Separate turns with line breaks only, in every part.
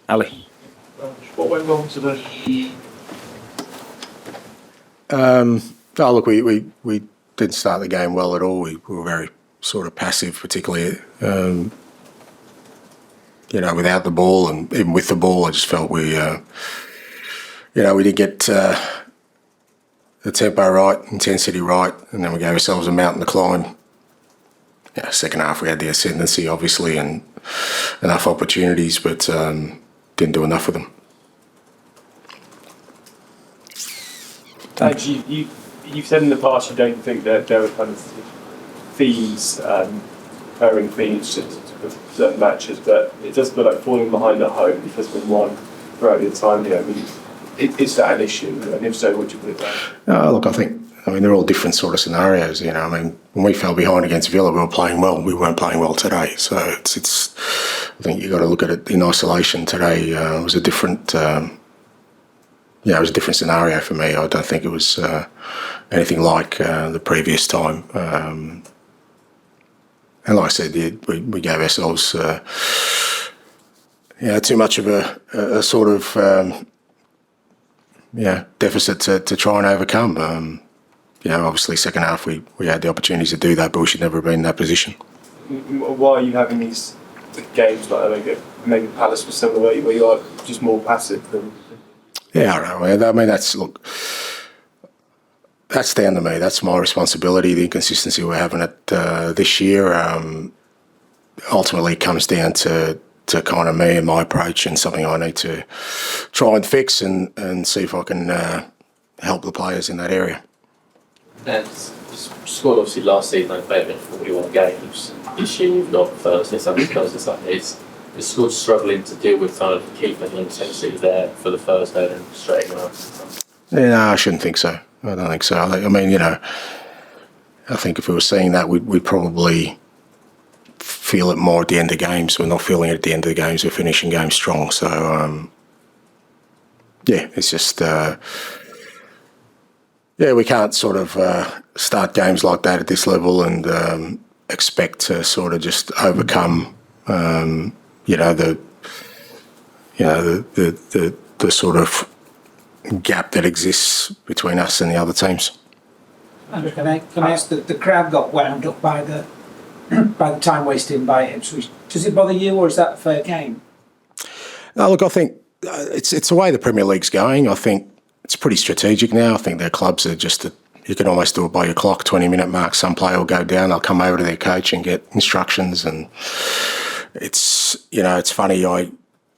Ali.
What went wrong today?
Look, we didn't start the game well at all. We were very sort of passive, particularly, without the ball, and even with the ball, I just felt we didn't get the tempo right, intensity right, and then we gave ourselves a mountain to climb. Second half we had the ascendancy, obviously, and enough opportunities, but didn't do enough of them.
Ange, you've said in the past you don't think that there were kind of themes, recurring themes to certain matches, but it does feel like falling behind at home has been one throughout your time here. I mean, is that an issue? And if so, would you put it down?
Look, I think they're all different sort of scenarios. When we fell behind against Villa, we were playing well. We weren't playing well today, so it's. I think you got to look at it in isolation. Today it was a different. It was a different scenario for me. I don't think it was anything like the previous time. And like I said, we gave ourselves too much of a sort of deficit to try and overcome. Obviously second half we had the opportunities to do that, but we should never have been in that position.
Why are you having these games like maybe Palace was similar where you are just more passive than?
Yeah, I don't know. I mean, that's down to me. That's my responsibility. The inconsistency we're having this year ultimately comes down to kind of me and my approach, and something I need to try and fix and see if I can help the players in that area.
And scored obviously last season, I played in 41 games. This year you've not first, it's like it's sort of struggling to deal with kind of keeping the intensity there for the first day and straight out.
No, I shouldn't think so. I don't think so. I mean, I think if we were seeing that, we'd probably feel it more at the end of games. We're not feeling it at the end of the games. We're finishing games strong. So, it's just, we can't sort of start games like that at this level and expect to sort of just overcome, the sort of gap that exists between us and the other teams.
Andrew, can I ask that the crowd got wound up by the time wasting by Ipswich? Does it bother you, or is that a fair game?
No, look, I think it's the way the Premier League's going. I think it's pretty strategic now. I think their clubs are you can almost do it by your clock, 20-minute mark. Some player will go down, they'll come over to their coach and get instructions, and it's funny. I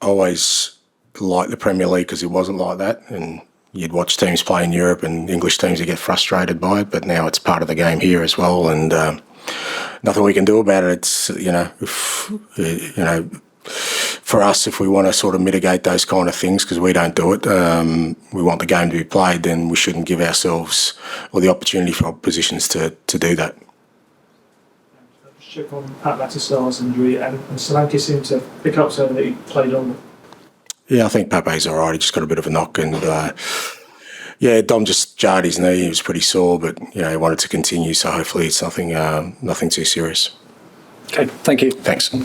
always liked the Premier League because it wasn't like that, and you'd watch teams play in Europe and English teams would get frustrated by it, but now it's part of the game here as well, and nothing we can do about it. It's, for us, if we want to sort of mitigate those kind of things, because we don't do it, we want the game to be played, then we shouldn't give ourselves or the opportunity for oppositions to do that.
Check on Pape and Solanke's injury, and Solanke seemed to pick up so that he played on.
Yeah, I think Pape's all right. He just got a bit of a knock, and Dom just jarred his knee. He was pretty sore, but he wanted to continue, so hopefully it's nothing too serious.
Okay, thank you.
Thanks.